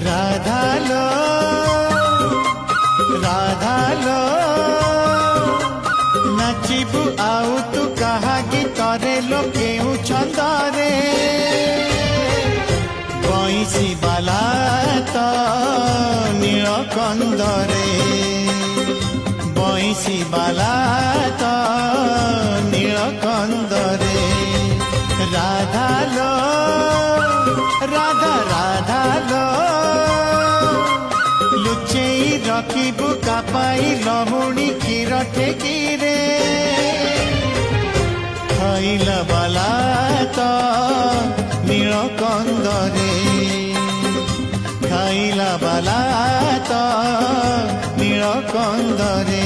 राधा लो राधा लो नाचिबु आउ तू कहा गीतरे लो केउ छंदरे बंसी बाला तो नील कंदरे बंसी बाला तो नील कंदरे राधा लो राधा राधा लो लुचेई रखिबु कापाई लहुणी क्षीर ठेकीरे खइला बाला तो नील कंदरे खाइला बाला तो नील कंदरे